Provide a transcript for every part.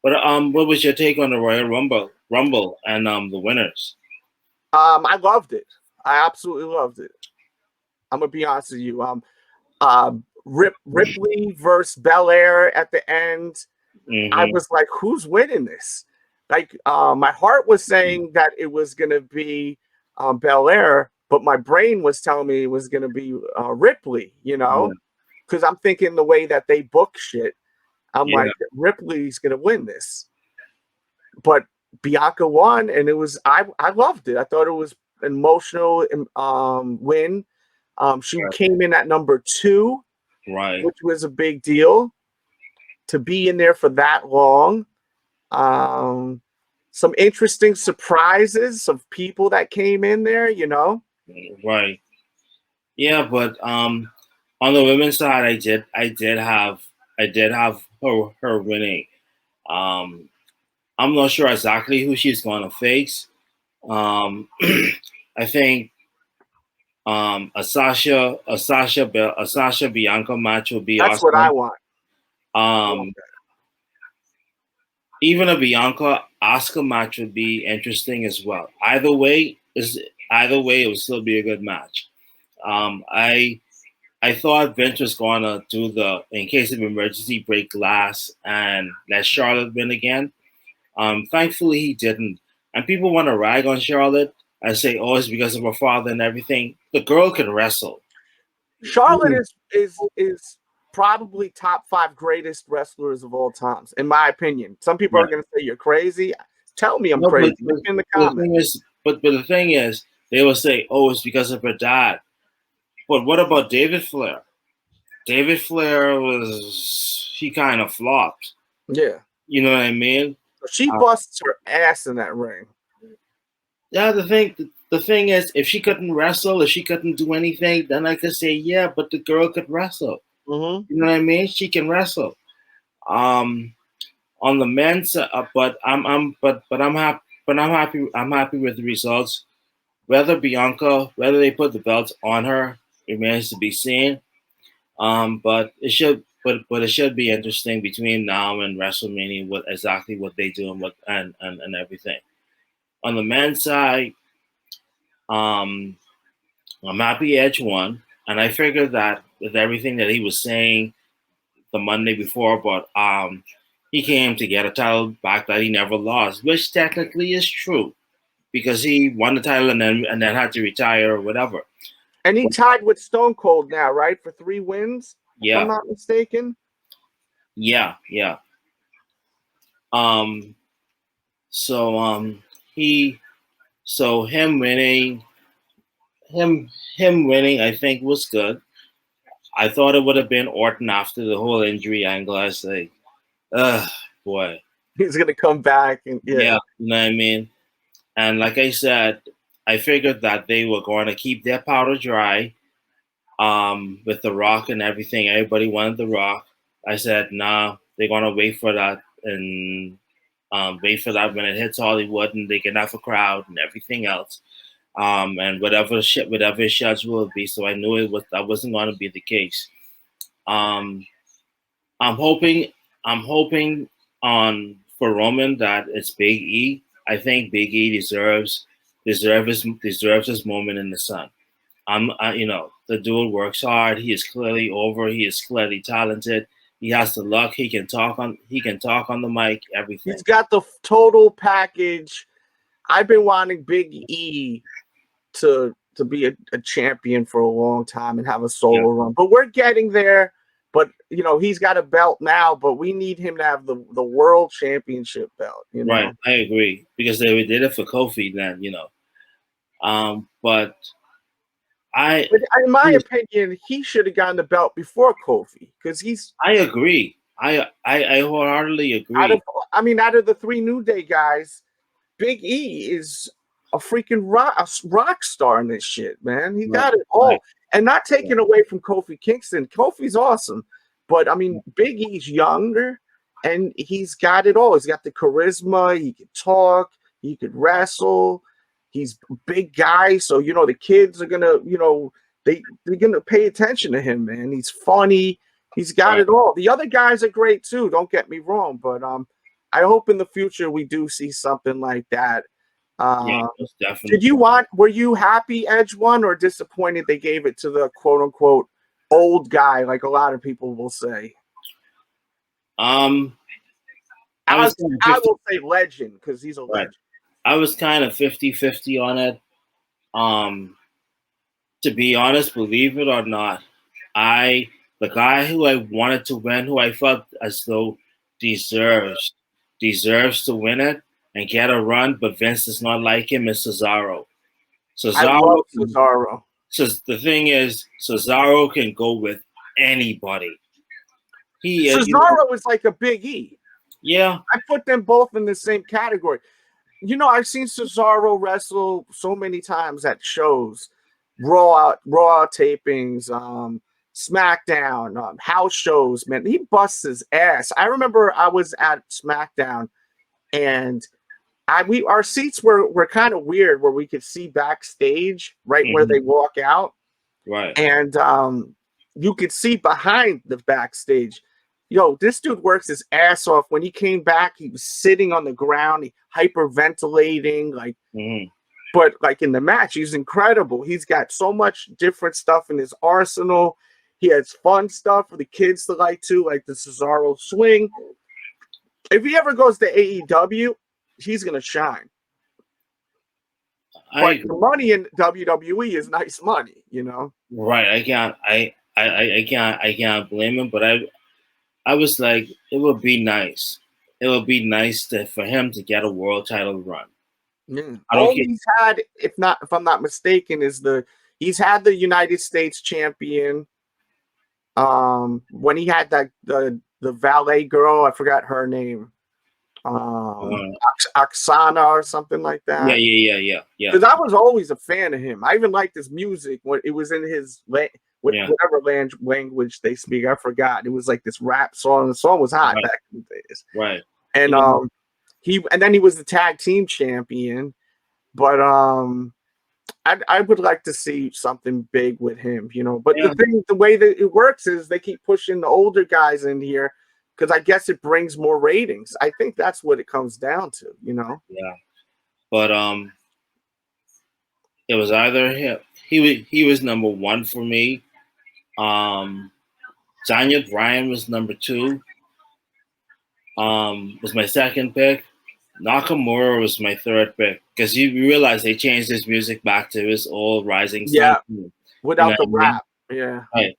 But what was your take on the Royal Rumble and the winners? I loved it. I absolutely loved it. I'm gonna be honest with you. Ripley versus Belair at the end. I Mm-hmm. was like, who's winning this? Like, my heart was saying that it was gonna be Belair, but my brain was telling me it was gonna be Ripley. You know, Yeah. because I'm thinking the way that they book shit. I'm Yeah. like, Ripley's gonna win this, but Bianca won, and it was I loved it. I thought it was an emotional win. She came in at number 2, Right. which was a big deal to be in there for that long. Um, some interesting surprises of people that came in there, you know. Right. Yeah, but on the women's side, I did have her winning. Um, I'm not sure exactly who she's going to face. I think a Sasha Bianca match will be That's what I awesome. want. I want Um, Even a Bianca Asuka match would be interesting as well. Either way, it would still be a good match. I thought Vince was gonna do the in case of emergency break glass and let Charlotte win again. Thankfully he didn't. And people want to rag on Charlotte and say, "Oh, it's because of her father and everything." The girl can wrestle. Charlotte is probably top 5 greatest wrestlers of all times, in my opinion. Some people are Right. going to say you're crazy. Tell me I'm No, crazy. Leave me in the the comments. thing is, but the thing is, they will say, "Oh, it's because of her dad." But what about David Flair? David Flair he kind of flopped. Yeah. You know what I mean? She Uh, busts her ass in that ring. yeah, the thing is, if she couldn't wrestle, if she couldn't do anything, then I could say, yeah, but the girl could wrestle. Mm-hmm. You know what I mean? She can wrestle. Um, on the men's, but I'm happy with the results. Whether they put the belts on her remains to be seen. But it should be interesting between now and WrestleMania what they do and and everything. On the men's side, um, I'm happy Edge won, and I figured that with everything that he was saying the Monday before, but he came to get a title back that he never lost, which technically is true because he won the title and then had to retire or whatever. And he But, tied with Stone Cold now, right? For 3 wins, if I'm yeah, not mistaken. yeah, yeah. Um, so he so him winning, I think was good. I thought it would have been Orton after the whole injury angle. I was like, ugh, boy. He's gonna come back and yeah. Yeah, you know what I mean? And like I said, I figured that they were going to keep their powder dry with The Rock and everything. Everybody wanted The Rock. I said, nah, they're going to wait for that and wait for that when it hits Hollywood and they can have a crowd and everything else. And whatever his schedule will be. So I knew that wasn't going to be the case. Um, I'm hoping I'm hoping on for Roman that it's Big E. I think Big E deserves his moment in the sun. The dude works hard. He is clearly over. He is clearly talented. He has the luck. He can talk on the mic. Everything. He's got the total package. I've been wanting Big E to be a champion for a long time and have a Yeah. solo run. But we're getting there. But he's got a belt now, but we need him to have the world championship belt, Right. I agree because they did it for Kofi then. But I But in my opinion, he should have gotten the belt before Kofi because he's I agree. I wholeheartedly out of agree. out of the 3 New Day guys, Big E is a freaking rock star in this shit, man. He Right. got it Right. all. And not taking away from Kofi Kingston. Kofi's awesome. But I mean, Big E's younger and he's got it all. He's got the charisma, he can talk, he could wrestle. He's a big guy, so the kids are gonna, they're gonna pay attention to him, man. He's funny, he's got Right. it all. The other guys are great too, don't get me wrong, but I hope in the future we do see something like that. Yeah, Uh, most definitely. were you happy Edge won or disappointed they gave it to the quote unquote old guy, like a lot of people will say? Um, I was kind of I 50, will say legend because he's a right. legend. I was kind of 50-50 on it. Um, to be honest, believe it or not, the guy who I wanted to win, who I felt as though deserves deserves to win it and get a run, but Vince does not like him, is Cesaro. I love Cesaro Cesaro. So the thing is, Cesaro can go with anybody. Cesaro is like a Big E. Yeah, I put them both in the same category. You know, I've seen Cesaro wrestle so many times at shows, Raw tapings, SmackDown, house shows. Man, he busts his ass. I remember I was at SmackDown, and our seats were kind of weird, where we could see backstage right where they walk out, right. and you could see behind the backstage. Yo, this dude works his ass off. When he came back, he was sitting on the ground, he hyperventilating, like. But like in the match, he's incredible. He's got so much different stuff in his arsenal. He has fun stuff for the kids to like too, like the Cesaro swing. If he ever goes to AEW, he's gonna shine. But the money in WWE is nice money, you know. Right. I can't blame him, but I was like, it would be nice. It would be nice for him to get a world title run. Yeah. I don't All care. he's had, if I'm not mistaken, is he's had the United States champion. When he had the valet girl, I forgot her name. Oksana or something like Yeah, that. yeah. Because I was always a fan of him. I even liked his music when it was in his whatever language they speak. I forgot. It was like this rap song. The song was hot back in the days. Right. And then he was the tag team champion. But I would like to see something big with him, you know. But the way that it works is they keep pushing the older guys in here because I guess it brings more ratings. I think that's what it comes down to, you know. Yeah, but it was either him. He was number one for me. Daniel Bryan was number two. Was my second pick. Nakamura was my third pick because you realize they changed his music back to his old Rising Sun. Without the rap. Yeah. Right.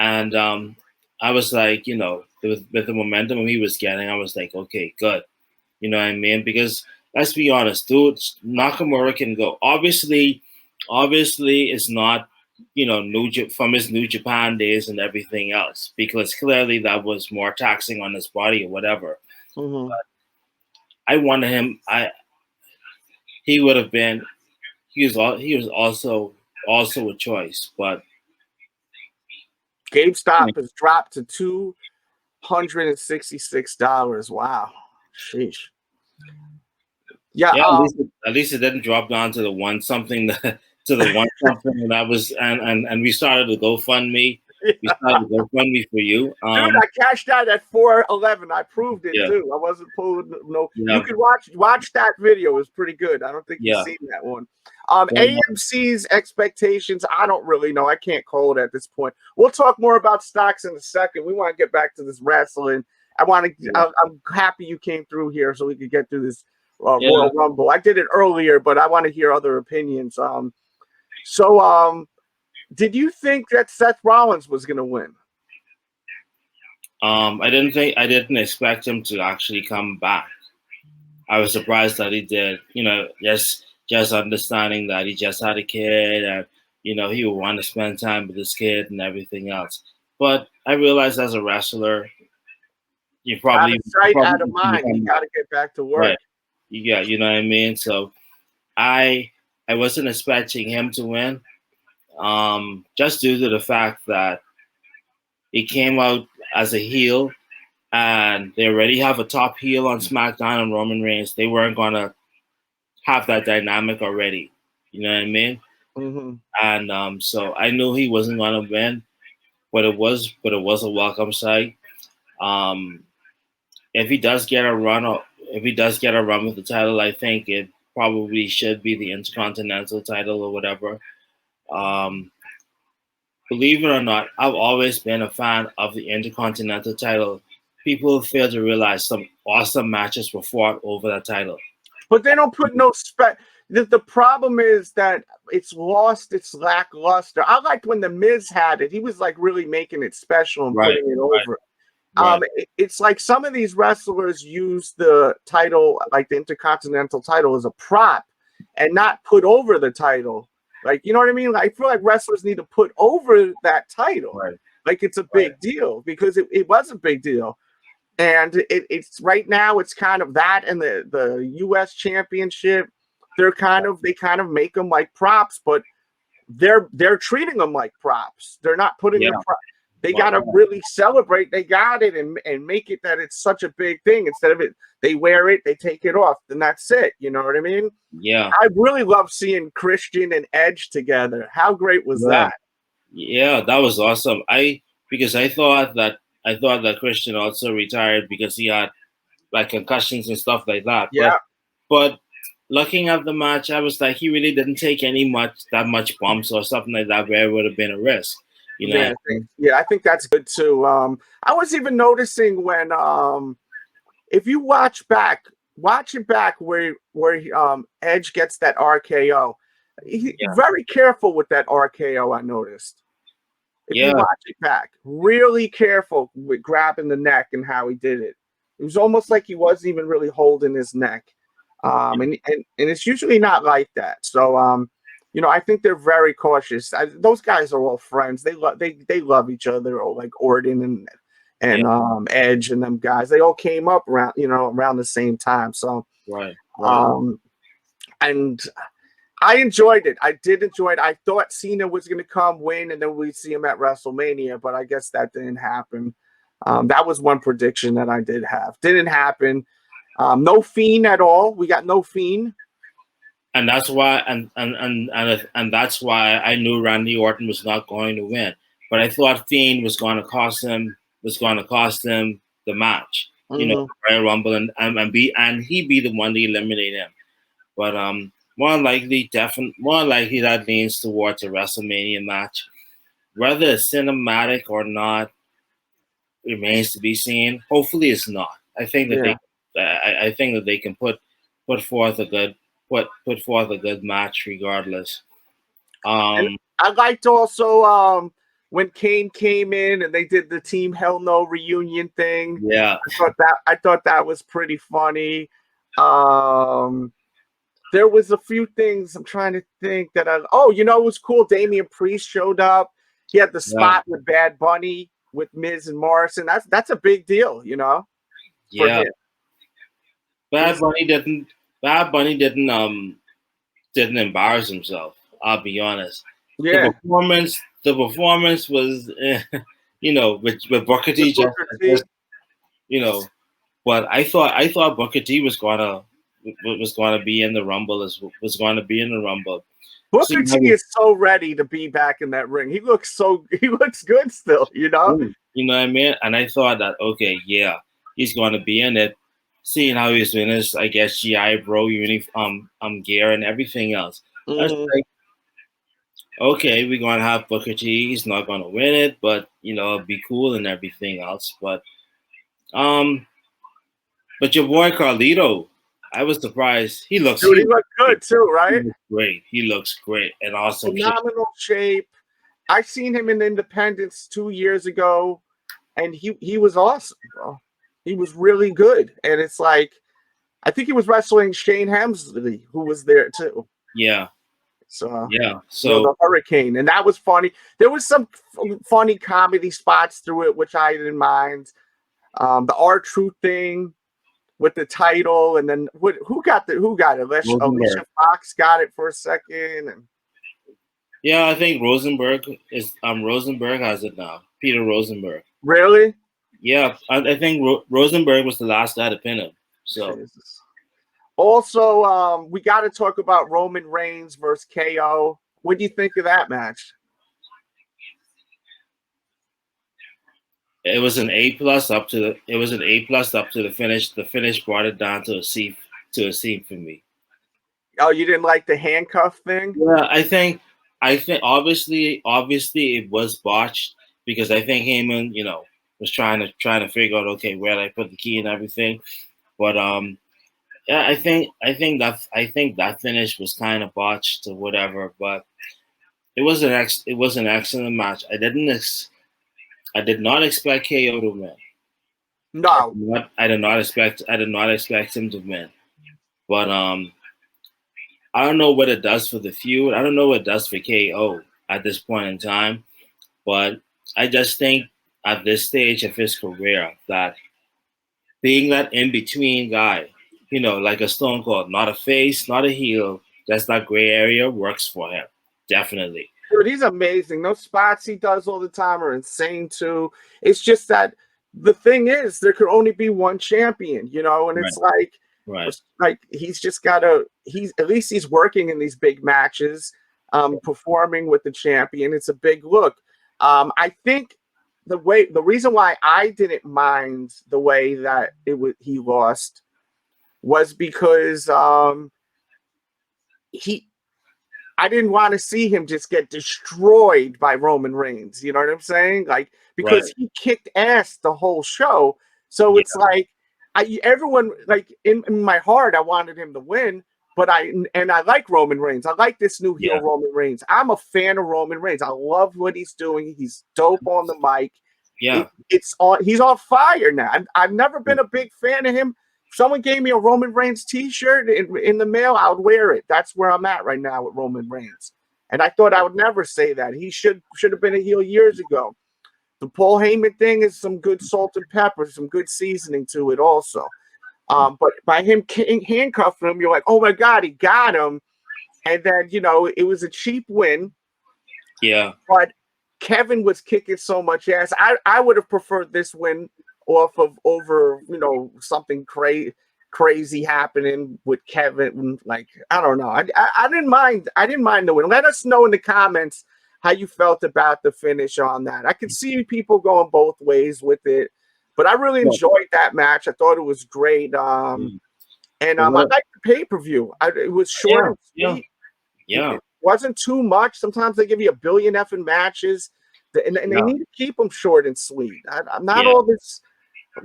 And I was like, with the momentum he was getting, I was like, okay, good. You know what I mean? Because let's be honest, dude, Nakamura can go. Obviously, it's not, from his New Japan days and everything else, because clearly that was more taxing on his body or whatever. Mm-hmm. I wanted him. He would have been. He was also a choice, but GameStop has dropped to $266. Wow, sheesh. Yeah. At least it didn't drop down to the one something to the one something, and that was and we started to GoFundMe. Yeah. We started to GoFundMe for you. Dude, I cashed out at 411. I proved it too. I wasn't pulling no. Yeah. You could watch that video. It was pretty good. I don't think you've seen that one. AMC's expectations, I don't really know. I can't call it at this point. We'll talk more about stocks in a second. We want to get back to this wrestling. I'm happy you came through here so we could get through this Royal Rumble. I did it earlier, but I want to hear other opinions. Did you think that Seth Rollins was going to win? I didn't expect him to actually come back. I was surprised that he did. Just understanding that he just had a kid and he would want to spend time with his kid and everything else. But I realized as a wrestler, you probably out of sight, out of mind. You got to get back to work. Right. Yeah, you know what I mean. So I wasn't expecting him to win, just due to the fact that he came out as a heel, and they already have a top heel on SmackDown and Roman Reigns. They weren't gonna have that dynamic already. You know what I mean? Mm-hmm. And so I knew he wasn't gonna win, but it was a welcome sight. If he does get a run if he does get a run with the title, I think it probably should be the Intercontinental title or whatever. Um, Believe it or not, I've always been a fan of the Intercontinental title. People fail to realize some awesome matches were fought over that title. But they don't put no spec. The problem is that it's lost its lackluster. I liked when the Miz had it. He was like really making it special and Right, putting it over. right, It's like some of these wrestlers use the title, like the Intercontinental title, as a prop and not put over the title. Like, you know what I mean? Like, I feel like wrestlers need to put over that title. right, Like it's a right. big deal because it was a big deal. And it's right now it's kind of that and the US championship. They kind of make them like props, but they're treating them like props. They're not putting Yeah, the they right, got to really celebrate they got it and make it that it's such a big thing. Instead of it, they wear it, they take it off, then that's it. You know what I mean? yeah, I really love seeing Christian and Edge together. How great was yeah, that? yeah. That was awesome. Because I thought that Christian also retired because he had like concussions and stuff like that. Yeah. But looking at the match, I was like, he really didn't take that much bumps or something like that where it would have been a risk. You know? I think that's good too. I was even noticing when if you watch it back where Edge gets that RKO. He Yeah, very careful with that RKO, I noticed. If you yeah, watch it back, really careful with grabbing the neck and how he did it. It was almost like he wasn't even really holding his neck. And it's usually not like that. So I think they're very cautious. Those guys are all friends. They love each other, or like Orton yeah. and Edge and them guys. They all came up around the same time. So Right, right. um, and I enjoyed it. I did enjoy it. I thought Cena was going to come win, and then we'd see him at WrestleMania, but I guess that didn't happen. That was one prediction that I did have. Didn't happen. No Fiend at all. We got no Fiend. And that's why, and that's why I knew Randy Orton was not going to win. But I thought Fiend was going to cost him the match. Mm-hmm. Royal Rumble, and he be the one to eliminate him. But more likely that leans towards a WrestleMania match. Whether it's cinematic or not remains to be seen. Hopefully, it's not. Yeah. I think that they can put forth a good put forth a good match regardless. And Um, I liked also when Kane came in and they did the Team Hell No reunion thing. yeah, I thought that was pretty funny. There was a few things I'm trying to think that it was cool. Damian Priest showed up. He had the yeah, spot with Bad Bunny with Miz and Morrison. That's a big deal, for yeah. him. Bad Bunny didn't. Bad Bunny didn't embarrass himself. I'll be honest. Yeah. The performance was, with Booker T. You know, but I thought Booker T was gonna be in the Rumble was going to be in the Rumble. So, Booker T is so ready to be back in that ring. He looks good still, you know what I mean? And I thought that okay, yeah, he's going to be in it. Seeing how he's in his, I guess, GI Bro uniform, gear and everything else. I was Mm. like, okay, we're gonna have Booker T. He's not gonna win it, but it'll be cool and everything else. Um, but your boy Carlito, I was surprised. Dude, he looked good too, He right? looks great. He looks great and awesome shape. Phenomenal shape. I seen him in Independence 2 years ago, and he was awesome, bro. He was really good, and it's like I think he was wrestling Shane Hemsley, who was there too. Yeah, So yeah. So the Hurricane, and that was funny. There was some funny comedy spots through it, which I didn't mind. The R-Truth thing with the title, and then who got it? Alicia Fox got it for a second, and yeah, I think Rosenberg has it now. Peter Rosenberg. really, Yeah, I think Rosenberg was the last guy to pin him. So Jesus. Also, we got to talk about Roman Reigns versus KO. What do you think of that match? It was an A plus up to the. It was an A plus up to the finish. The finish brought it down to a C, to a C for me. Oh, you didn't like the handcuff thing? Yeah, I think obviously it was botched because I think Heyman, was trying to figure out, okay, where did I put the key and everything. But yeah, I think that finish was kind of botched or whatever. But it was an excellent match. I did not expect KO to win. No. I did not expect him to win. But I don't know what it does for the feud. I don't know what it does for KO at this point in time. But I just think at this stage of his career that being that in between guy, like a Stone Cold, not a face, not a heel, just that gray area works for him. Definitely. Dude, he's amazing. Those spots he does all the time are insane too. It's just that the thing is there could only be one champion, and Right. it's like Right. he's just gotta he's at least he's working in these big matches, performing with the champion. It's a big look. I think the reason why I didn't mind the way that he lost was because he I didn't want to see him just get destroyed by Roman Reigns. You know what I'm saying? Like, Right. because he kicked ass the whole show. So Yeah. it's like everyone like in my heart, I wanted him to win. But I like Roman Reigns. I like this new heel Yeah. Roman Reigns. I'm a fan of Roman Reigns. I love what he's doing. He's dope on the mic. Yeah. It's on. He's on fire now. I've never been a big fan of him. If someone gave me a Roman Reigns T-shirt in the mail, I would wear it. That's where I'm at right now with Roman Reigns. And I thought I would never say that. He should have been a heel years ago. The Paul Heyman thing is some good salt and pepper, some good seasoning to it also. But by him handcuffing him, you're like, oh my God, he got him. And then, it was a cheap win. Yeah. But Kevin was kicking so much ass. I would have preferred this win over something crazy happening with Kevin. Like, I don't know. I didn't mind. I didn't mind the win. Let us know in the comments how you felt about the finish on that. I could see people going both ways with it, but I really enjoyed that match. I thought it was great. And I liked the pay-per-view. It was short Yeah. and Yeah. sweet. Yeah. It wasn't too much. Sometimes they give you a billion effing matches, and they need to keep them short and sweet. I'm not Yeah. all this.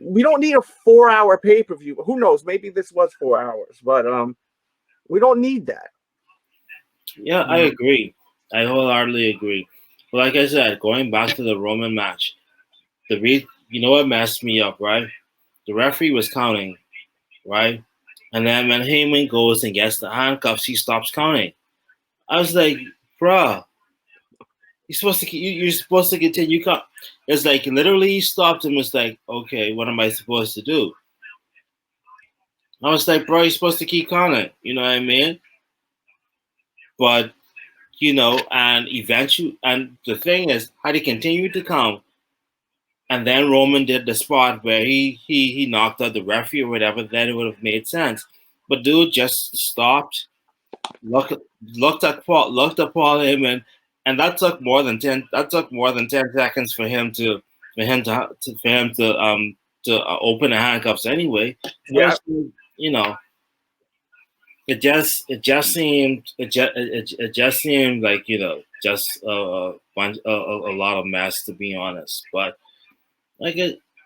We don't need a 4-hour pay-per-view. Who knows? Maybe this was 4 hours, but we don't need that. Yeah, I agree. I wholeheartedly agree. But like I said, going back to the Roman match, you know what messed me up, right? The referee was counting, right? And then when Heyman goes and gets the handcuffs, he stops counting. I was like, bruh, you're supposed to continue count. It's like literally he stopped and was like, okay, what am I supposed to do? I was like, bro, you're supposed to keep counting. You know what I mean? But and eventually, and the thing is, had he continued to count, and then Roman did the spot where he knocked out the referee or whatever, then it would have made sense. But dude just stopped, looked at Paul Heyman, and that took more than 10 seconds for him to open the handcuffs anyway. Yeah, You know, it just seemed like just a lot of mess, to be honest. But like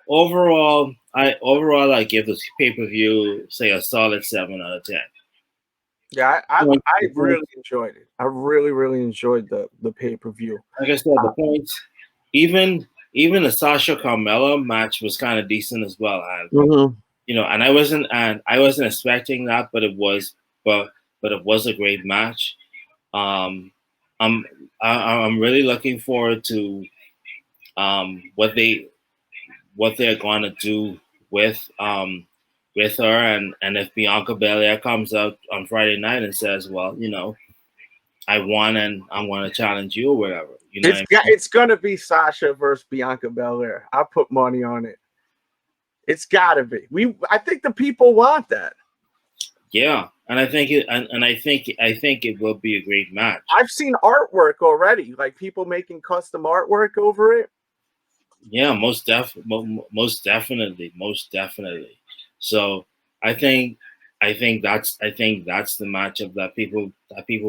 overall I give this pay per view say a solid 7 out of 10. yeah. I Like really enjoyed it. I really really enjoyed the pay-per-view. I said, the points, even the Sasha Carmella match was kind of decent as well, and and I wasn't expecting that, but it was a great match. Um, I'm I'm really looking forward to what they're going to do with with her, and if Bianca Belair comes out on Friday night and says, well, I won and I'm going to challenge you or whatever, It's gonna be Sasha versus Bianca Belair. I'll put money on it. It's gotta be. I think the people want that. Yeah, and I think it will be a great match. I've seen artwork already, like people making custom artwork over it. Yeah, most definitely, most definitely. So I think I think that's the matchup that people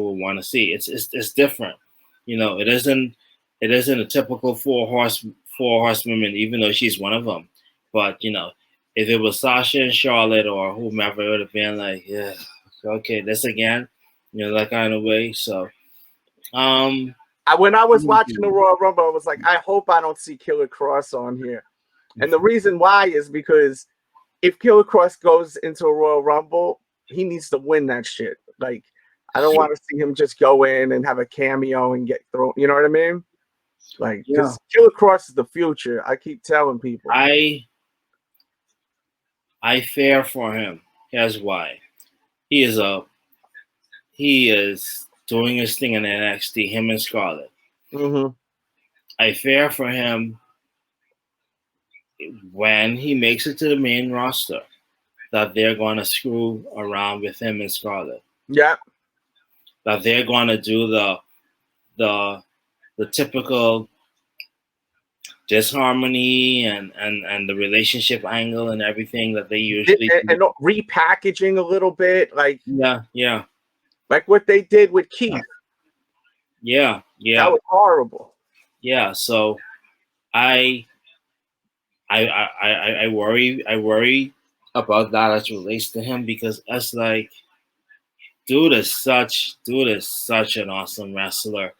will want to see. It's different, you know. It isn't a typical four horsewomen, even though she's one of them. But you know, if it was Sasha and Charlotte or whomever, it would have been like, yeah, okay, this again, you know, that kind of way. So um, When I was watching the Royal Rumble, I was like, I hope I don't see Killer Cross on here. And the reason why is because if Killer Cross goes into a Royal Rumble, he needs to win that shit. Like, I don't want to see him just go in and have a cameo and get thrown. You know what I mean? Like, yeah, because Killer Cross is the future. I keep telling people. I fear for him. Here's why. He is a he is doing his thing in NXT. Him and Scarlett. Mm-hmm. I fear for him when he makes it to the main roster that they're going to screw around with him and Scarlett. Yeah. That they're going to do the the typical disharmony and the relationship angle and everything that they usually do. And repackaging a little bit, like Yeah. what they did with Keith. Yeah. That was horrible. Yeah. So I I worry about that as it relates to him because that's like dude is such an awesome wrestler,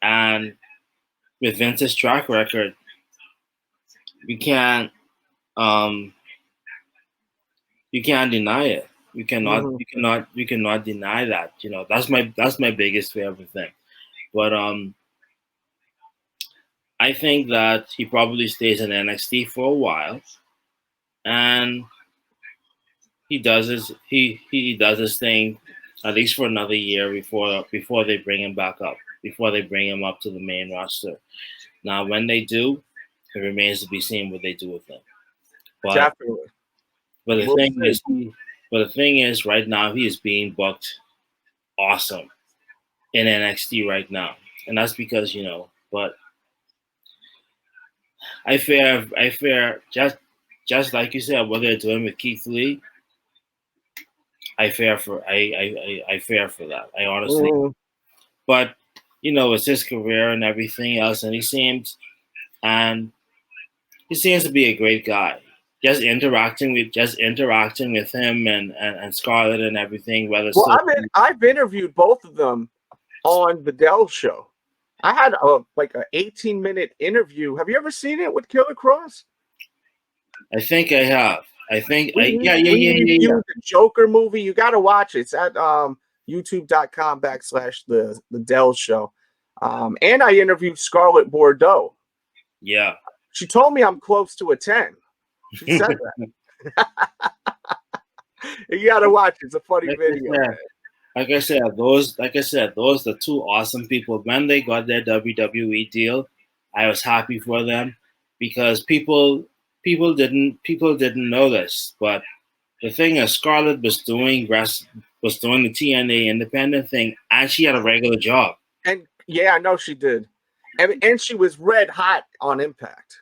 and with Vince's track record, we can't um you can't deny it. Mm-hmm. You cannot deny that. You know, that's my biggest favorite thing. But I think that he probably stays in NXT for a while, and he does his thing at least for another year before they bring him back up, before they bring him up to the main roster. Now, when they do, it remains to be seen what they do with him. But Definitely. but the We'll thing see. is, right now he is being booked awesome in NXT right now, and that's because you know. But I fear just like you said, what they're doing with Keith Lee. I fear for that. I honestly, Mm-hmm. but you know, it's his career and everything else, and and he seems to be a great guy. Just interacting with him and Scarlett and everything, whether Well, so I've interviewed both of them on the Delz show. I had like an 18-minute interview. Have you ever seen it with Killer Cross? I think I have. I think I We yeah. reviewed the Joker movie. You got to watch it. It's at youtube.com/the Delz show. And I interviewed Scarlett Bordeaux. Yeah. She told me I'm close to a 10. She said that. You got to watch it. It's a funny like I video. said, like I said, those the two awesome people. When they got their WWE deal, I was happy for them because people didn't know this, but the thing is, Scarlett was doing the TNA independent thing, and she had a regular job. And yeah, I know she did. And she was red hot on Impact.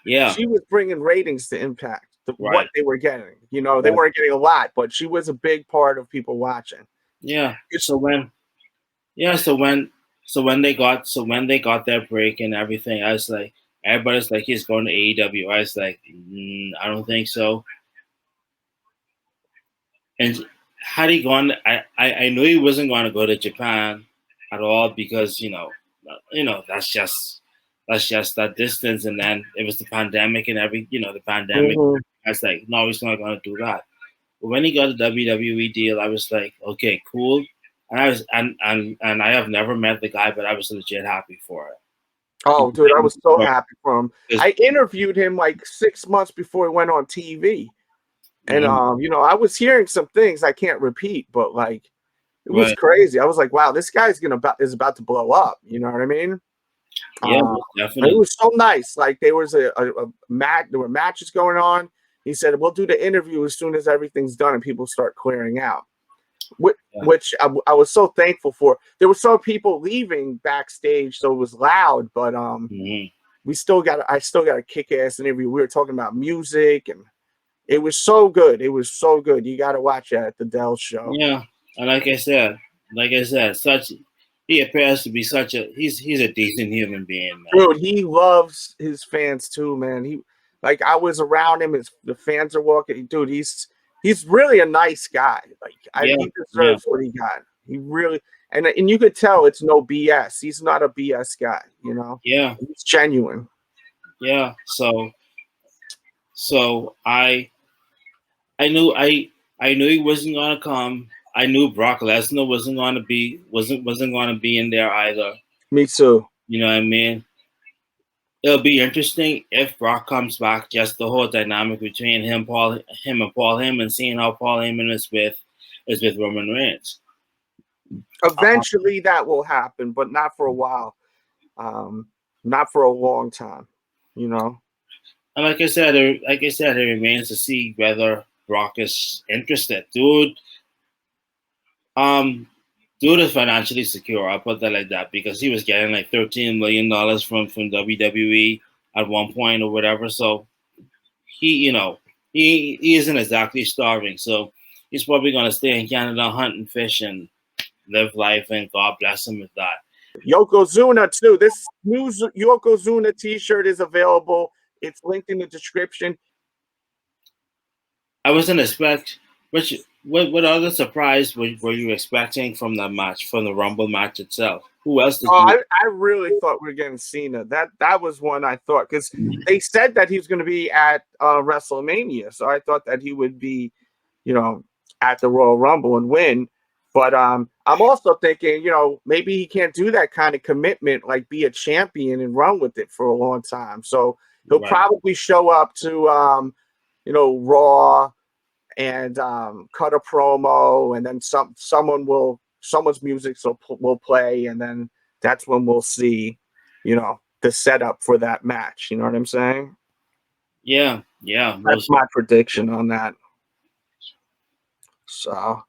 Yeah, She was bringing ratings to Impact, what right. they were getting. You know, they Right. weren't getting a lot, but she was a big part of people watching. Yeah. Yeah, so when they got their break and everything, I was like, everybody's like, he's going to AEW. I was like, I don't think so. And had he gone, I knew he wasn't going to go to Japan at all because that's just that distance. And then it was the pandemic and the pandemic. Mm-hmm. I was like, no, he's not going to do that. But when he got the WWE deal, I was like, okay, cool. And and I have never met the guy, but I was legit happy for it. Oh, dude, I was so happy for him. Because- I interviewed him like 6 months before he went on TV. And I was hearing some things I can't repeat, but like it was right. crazy. I was like, wow, this guy's is about to blow up. You know what I mean? Yeah, And it definitely. was so nice. Like there was a match, there were matches going on. He said, we'll do the interview as soon as everything's done and people start clearing out. Yeah. Which I was so thankful for. There were some people leaving backstage, so it was loud, but Mhm. I still got a kick ass interview. We were talking about music, and it was so good. It was so good. You got to watch that at the Delz show. Yeah, and like I said, such he appears to be such a he's a decent human being, man. Dude, he loves his fans too, man. He like I was around him. The fans are walking. Dude, he's really a nice guy. Like Yeah, he yeah, deserves what he got. He really and you could tell it's no BS. He's not a BS guy. You know, yeah, he's genuine. yeah. So I knew he wasn't gonna come. I knew Brock Lesnar wasn't gonna be in there either. Me too. You know what I mean? It'll be interesting if Brock comes back. Just the whole dynamic between him and Paul Heyman, seeing how Paul Heyman is with Roman Reigns. Eventually, that will happen, but not for a while. Not for a long time. You know. And like I said, it remains to see whether Brock is interested. Dude is financially secure. I'll put that like that because he was getting like $13 million from WWE at one point or whatever. So he isn't exactly starving. So he's probably gonna stay in Canada, hunt and fish and live life, and God bless him with that. Yokozuna too. This new Yokozuna T-shirt is available. It's linked in the description. I wasn't expect. What other surprise were you expecting from that match, from the Rumble match itself? Who else did I really thought we were getting Cena. That was one I thought, because they said that he was going to be at WrestleMania, so I thought that he would be, at the Royal Rumble and win. But I'm also thinking, maybe he can't do that kind of commitment, like be a champion and run with it for a long time. So he'll probably show up to, Raw and cut a promo, and then someone's music will play, and then that's when we'll see, the setup for that match. You know what I'm saying? Yeah. That's my prediction on that. So